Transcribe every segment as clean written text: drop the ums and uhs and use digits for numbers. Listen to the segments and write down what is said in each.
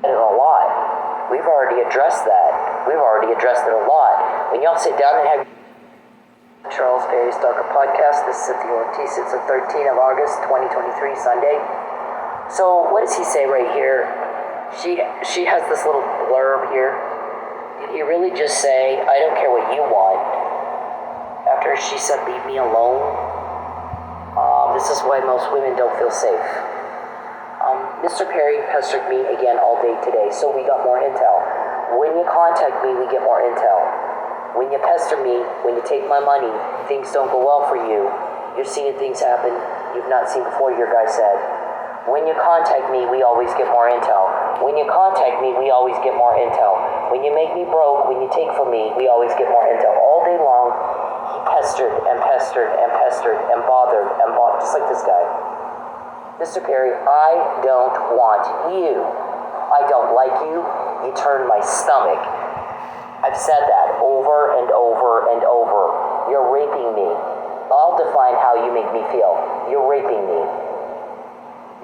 it a lot. We've already addressed that. We've already addressed it a lot. When y'all sit down and have Charles Perry Stalker Podcast, this is Cynthia. It's the 13th of August, 2023, Sunday. So what does he say right here? She has this little blurb here. Did he really just say, I don't care what you want, after she said, leave me alone? This is why most women don't feel safe. Mr. Perry pestered me again all day today, so we got more intel. When you contact me, we get more intel. When you pester me, when you take my money, things don't go well for you. You're seeing things happen you've not seen before, your guy said. When you contact me, we always get more intel. When you contact me, we always get more intel. When you make me broke, when you take from me, we always get more intel. All day long, he pestered and pestered and pestered and bothered, just like this guy. Mr. Perry, I don't want you. I don't like you. You turn my stomach. I've said that over and over and over. You're raping me. I'll define how you make me feel. You're raping me.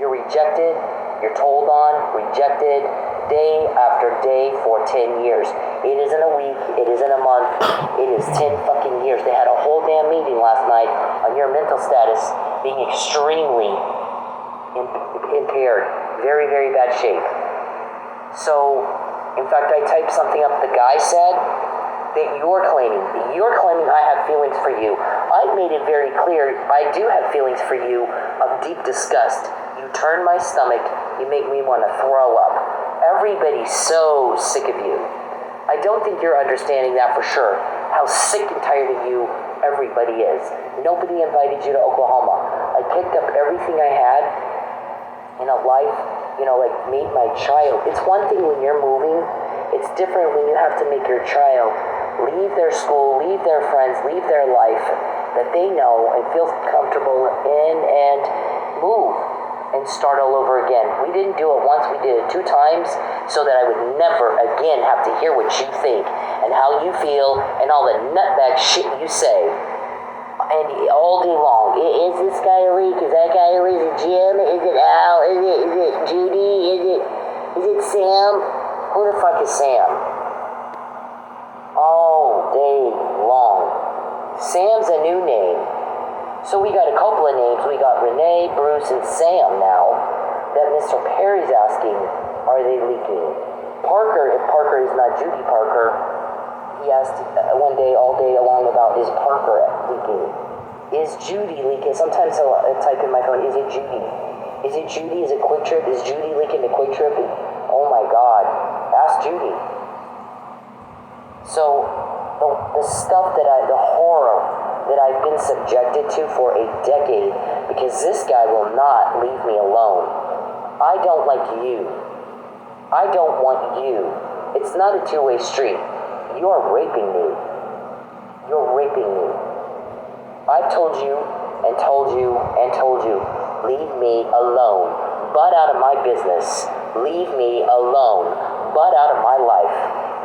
You're rejected. You're told on, rejected, day after day for 10 years. It isn't a week. It isn't a month. It is 10 fucking years. They had a whole damn meeting last night on your mental status being extremely impaired. Very, very bad shape. So, in fact, I typed something up the guy said that you're claiming I have feelings for you. I've made it very clear I do have feelings for you of deep disgust. You turn my stomach, you make me want to throw up. Everybody's so sick of you. I don't think you're understanding that for sure, how sick and tired of you everybody is. Nobody invited you to Oklahoma. I picked up everything I had in a life, like made my child. It's one thing when you're moving, it's different when you have to make your child leave their school, leave their friends, leave their life that they know and feel comfortable in and move and start all over again. We didn't do it once, we did it 2 times so that I would never again have to hear what you think and how you feel and all the nutbag shit you say. And all day long, is this guy a leak? Is that guy a leak? Is it Jim? Is it Al? Is it Judy? Is it Sam? Who the fuck is Sam? All day long. Sam's a new name. So we got a couple of names. We got Renee, Bruce, and Sam now that Mr. Perry's asking, are they leaking? Parker, if Parker is not Judy Parker, he asked one day, all day long about, is Parker leaking? Is Judy leaking? Sometimes I'll type in my phone, is it Judy? Is it Judy? Is it Quick Trip? Is Judy leaking to Quick Trip? Oh my God. Ask Judy. So, the stuff the horror that I've been subjected to for a decade, because this guy will not leave me alone. I don't like you. I don't want you. It's not a two-way street. You're raping me. You're raping me. I've told you and told you and told you, leave me alone. Butt out of my business. Leave me alone. Butt out of my life.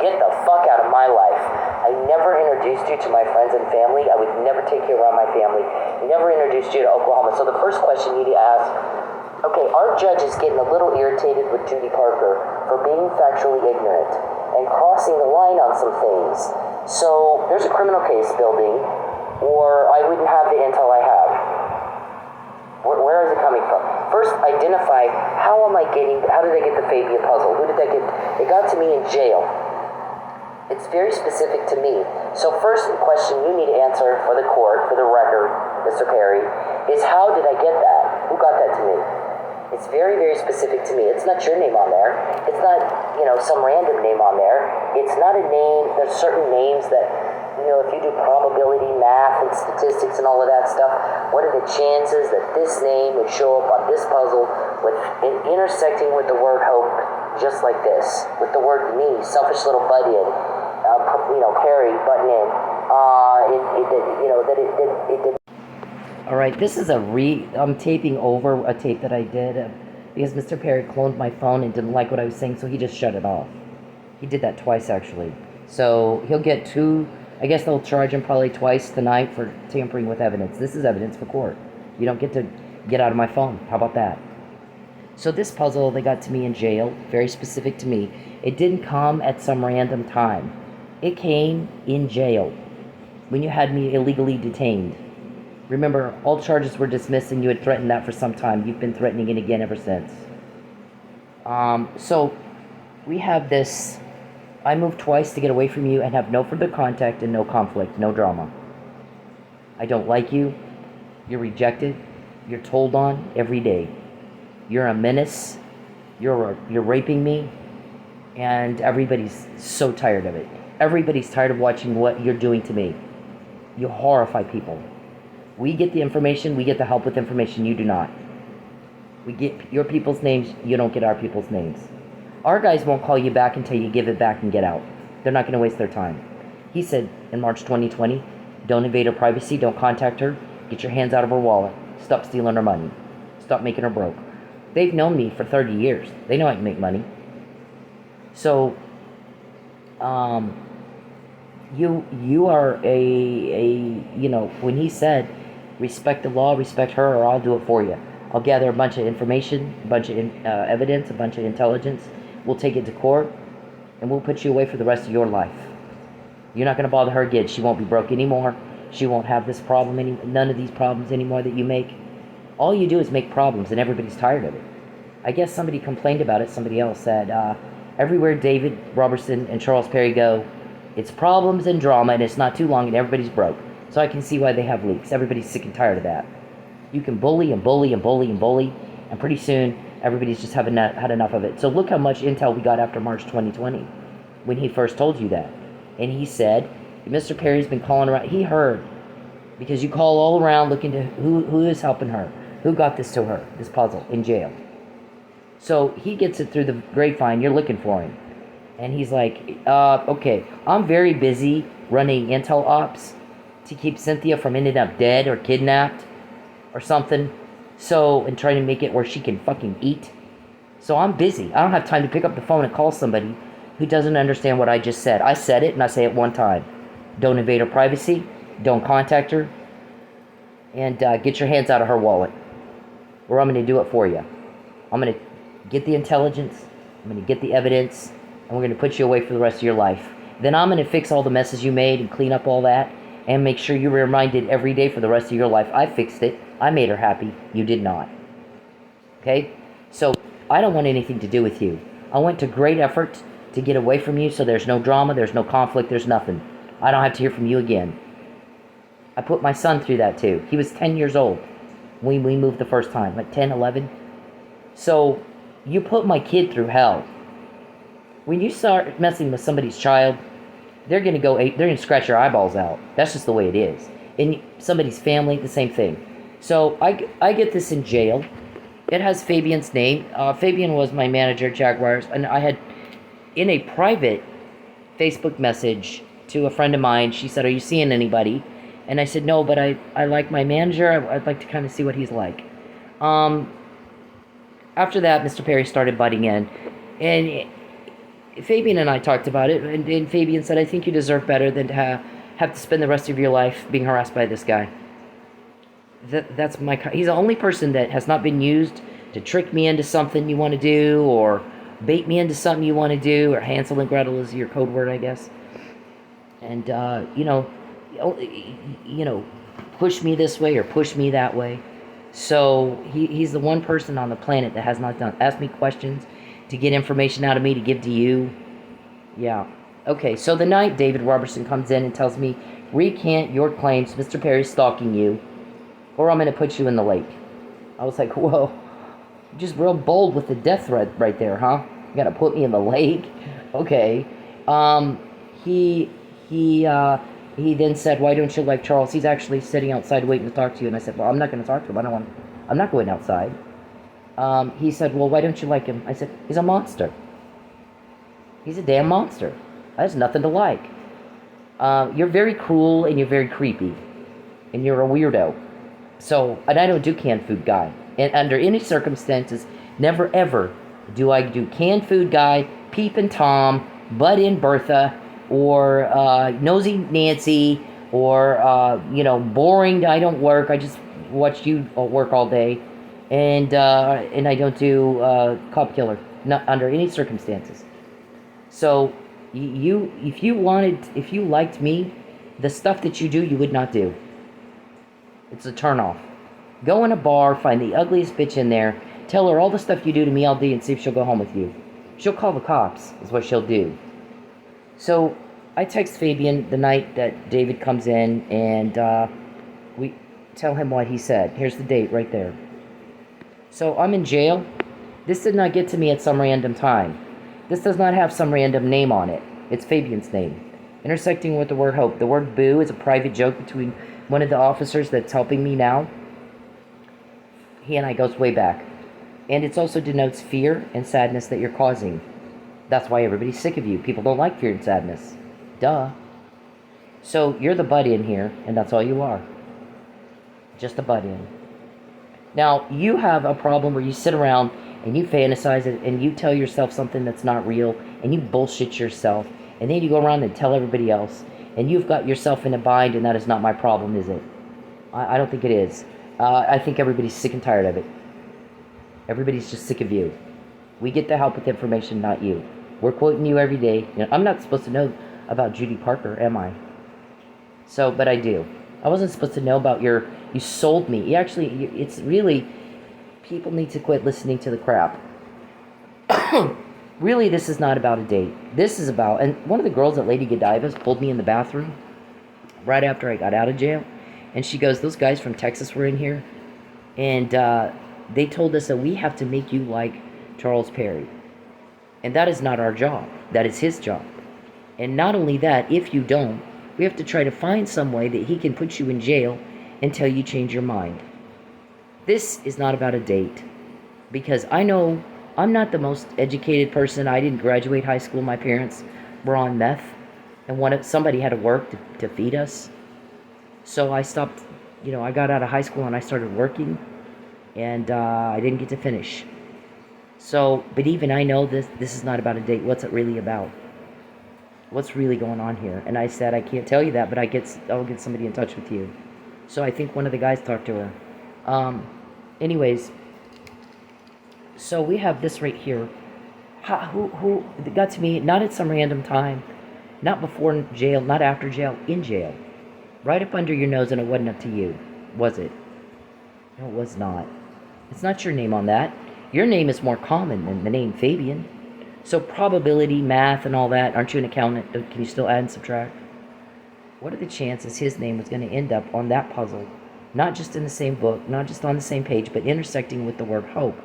Get the fuck out of my life. I never introduced you to my friends and family. I would never take you around my family. Never introduced you to Oklahoma. So the first question you need to ask, okay, our judge is getting a little irritated with Judy Parker for being factually ignorant and crossing the line on some things. So there's a criminal case building, or I wouldn't have the intel I have. Where is it coming from? First, identify how did I get the Fabian puzzle? Who did that get? It got to me in jail. It's very specific to me. So first question you need to answer for the court, for the record, Mr. Perry, is how did I get that? Who got that to me? It's very, very specific to me. It's not your name on there. It's not, some random name on there. It's not a name. There's certain names that, if you do probability, math, and statistics and all of that stuff, what are the chances that this name would show up on this puzzle with intersecting with the word hope, just like this, with the word me, selfish little butt-in, Perry, button in, it did. All right, this is I'm taping over a tape that I did because Mr. Perry cloned my phone and didn't like what I was saying, so he just shut it off. He did that twice, actually. So he'll get 2, I guess they'll charge him probably twice tonight for tampering with evidence. This is evidence for court. You don't get to get out of my phone. How about that? So this puzzle, they got to me in jail, very specific to me. It didn't come at some random time. It came in jail when you had me illegally detained. Remember, all charges were dismissed and you had threatened that for some time. You've been threatening it again ever since. So we have this. I moved twice to get away from you and have no further contact and no conflict, no drama. I don't like you. You're rejected. You're told on every day. You're a menace. You're raping me. And everybody's so tired of it. Everybody's tired of watching what you're doing to me. You horrify people. We get the information. We get the help with information. You do not. We get your people's names. You don't get our people's names. Our guys won't call you back until you give it back and get out. They're not going to waste their time. He said in March 2020, don't invade her privacy. Don't contact her. Get your hands out of her wallet. Stop stealing her money. Stop making her broke. They've known me for 30 years. They know I can make money. So, you are when he said, respect the law, respect her, or I'll do it for you. I'll gather a bunch of information, a bunch of evidence, a bunch of intelligence. We'll take it to court, and we'll put you away for the rest of your life. You're not going to bother her again. She won't be broke anymore. She won't have this problem none of these problems anymore that you make. All you do is make problems, and everybody's tired of it. I guess somebody complained about it. Somebody else said, everywhere David Robertson and Charles Perry go, it's problems and drama, and it's not too long, and everybody's broke. So I can see why they have leaks. Everybody's sick and tired of that. You can bully and bully and bully and bully, and pretty soon, everybody's just had enough of it. So look how much intel we got after March 2020, when he first told you that. And he said, Mr. Perry's been calling around. He heard, because you call all around looking to who is helping her, who got this to her, this puzzle, in jail. So he gets it through the grapevine. You're looking for him. And he's like, okay, I'm very busy running intel ops to keep Cynthia from ending up dead or kidnapped or something. So, and trying to make it where she can fucking eat. So I'm busy. I don't have time to pick up the phone and call somebody who doesn't understand what I just said. I said it, and I say it one time. Don't invade her privacy. Don't contact her. And get your hands out of her wallet, or I'm going to do it for you. I'm going to get the intelligence. I'm going to get the evidence. And we're going to put you away for the rest of your life. Then I'm going to fix all the messes you made and clean up all that. And make sure you're reminded every day for the rest of your life. I fixed it. I made her happy. You did not. Okay? So, I don't want anything to do with you. I went to great effort to get away from you, so there's no drama, there's no conflict, there's nothing. I don't have to hear from you again. I put my son through that too. He was 10 years old when we moved the first time, like 10, 11. So, you put my kid through hell. When you start messing with somebody's child, they're going to scratch your eyeballs out. That's just the way it is. In somebody's family, the same thing. So, I get this in jail. It has Fabian's name. Fabian was my manager at Jaguars, and I had, in a private Facebook message to a friend of mine, she said, are you seeing anybody? And I said, no, but I like my manager. I'd like to kind of see what he's like. After that, Mr. Perry started butting in, and Fabian and I talked about it, and Fabian said, I think you deserve better than to have to spend the rest of your life being harassed by this guy. He's the only person that has not been used to trick me into something you want to do, or bait me into something you want to do, or Hansel and Gretel is your code word, I guess. And, push me this way or push me that way. So he's the one person on the planet that has not asked me questions to get information out of me to give to you. Yeah. Okay, so the night David Robertson comes in and tells me, recant your claims, Mr. Perry's stalking you, or I'm going to put you in the lake. I was like, whoa, just real bold with the death threat right there, huh? You got to put me in the lake? Okay. He then said, why don't you like Charles? He's actually sitting outside waiting to talk to you. And I said, well, I'm not going to talk to him. I'm not going outside. He said, well, why don't you like him? I said, he's a monster. He's a damn monster. There's nothing to like. You're very cruel and you're very creepy. And you're a weirdo. So, and I don't do canned food guy. And under any circumstances, never ever do I do canned food guy, peeping Tom, butt in Bertha, or nosy Nancy, or boring. I don't work. I just watch you work all day. and I don't do cop killer, not under any circumstances. So if you liked me, the stuff that you do, you would not do. It's a turnoff. Go in a bar, find the ugliest bitch in there, tell her all the stuff you do to me all day, and see if she'll go home with you. She'll call the cops, is what she'll do. So I text Fabian the night that David comes in, and we tell him what he said. Here's the date right there. So I'm in jail. This did not get to me at some random time. This does not have some random name on it. It's Fabian's name. Intersecting with the word hope. The word boo is a private joke between one of the officers that's helping me now. He and I goes way back. And it also denotes fear and sadness that you're causing. That's why everybody's sick of you. People don't like fear and sadness. Duh. So you're the butt in here, and that's all you are. Just a butt in. Now, you have a problem where you sit around and you fantasize it and you tell yourself something that's not real and you bullshit yourself, and then you go around and tell everybody else, and you've got yourself in a bind, and that is not my problem, is it? I don't think it is. I think everybody's sick and tired of it. Everybody's just sick of you. We get the help with information, not you. We're quoting you every day. You know, I'm not supposed to know about Judy Parker, am I? So, but I do. I wasn't supposed to know about you sold me. It's really, people need to quit listening to the crap. Really, this is not about a date. This is about, and one of the girls at Lady Godiva's pulled me in the bathroom right after I got out of jail. And she goes, those guys from Texas were in here. And they told us that we have to make you like Charles Perry. And that is not our job. That is his job. And not only that, if you don't, we have to try to find some way that he can put you in jail until you change your mind. This is not about a date. Because I know I'm not the most educated person. I didn't graduate high school. My parents were on meth. And somebody had to work to feed us. So I stopped, I got out of high school and I started working. And I didn't get to finish. So, but even I know this is not about a date. What's it really about? What's really going on here? And I said, I can't tell you that, but I'll get somebody in touch with you. So I think one of the guys talked to her. Anyways, so we have this right here. Who got to me, not at some random time, not before jail, not after jail, in jail. Right up under your nose, and it wasn't up to you, was it? No, it was not. It's not your name on that. Your name is more common than the name Fabian. So probability, math, and all that, aren't you an accountant? Can you still add and subtract? What are the chances his name was going to end up on that puzzle? Not just in the same book, not just on the same page, but intersecting with the word hope.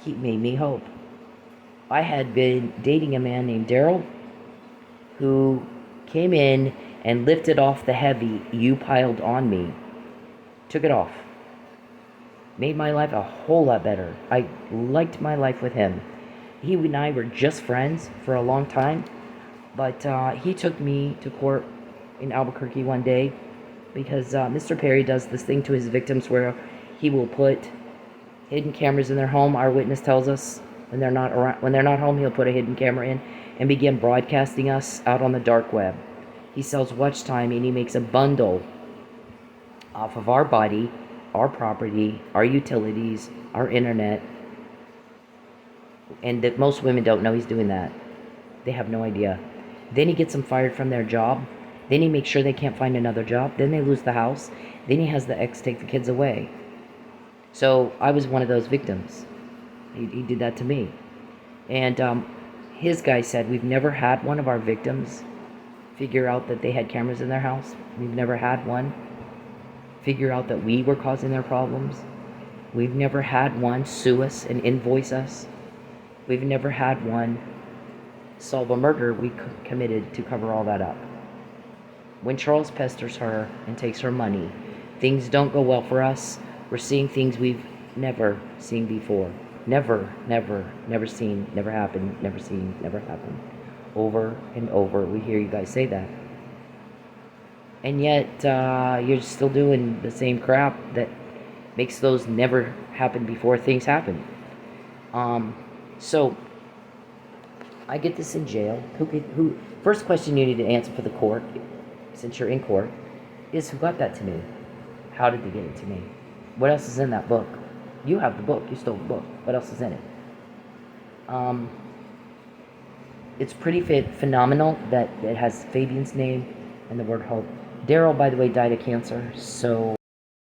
He made me hope. I had been dating a man named Daryl who came in and lifted off the heavy you piled on me. Took it off. Made my life a whole lot better. I liked my life with him. He and I were just friends for a long time, but he took me to court in Albuquerque one day because Mr. Perry does this thing to his victims where he will put hidden cameras in their home. Our witness tells us when they're not around, when they're not home, he'll put a hidden camera in and begin broadcasting us out on the dark web. He sells watch time, and he makes a bundle off of our body, our property, our utilities, our internet. And that most women don't know he's doing that. They have no idea. Then he gets them fired from their job. Then he makes sure they can't find another job. Then they lose the house. Then he has the ex take the kids away. So I was one of those victims. He did that to me. And his guy said, we've never had one of our victims figure out that they had cameras in their house. We've never had one figure out that we were causing their problems. We've never had one sue us and invoice us. We've never had one solve a murder we committed to cover all that up. When Charles pesters her and takes her money, things don't go well for us. We're seeing things we've never seen before. Never seen, never happened, never seen, never happened. Over and over, we hear you guys say that. And yet, you're still doing the same crap that makes those never happen before things happen. So, I get this in jail. First question you need to answer for the court, since you're in court, is who got that to me? How did they get it to me? What else is in that book? You have the book. You stole the book. What else is in it? It's pretty phenomenal that it has Fabian's name and the word hope. Daryl, by the way, died of cancer, so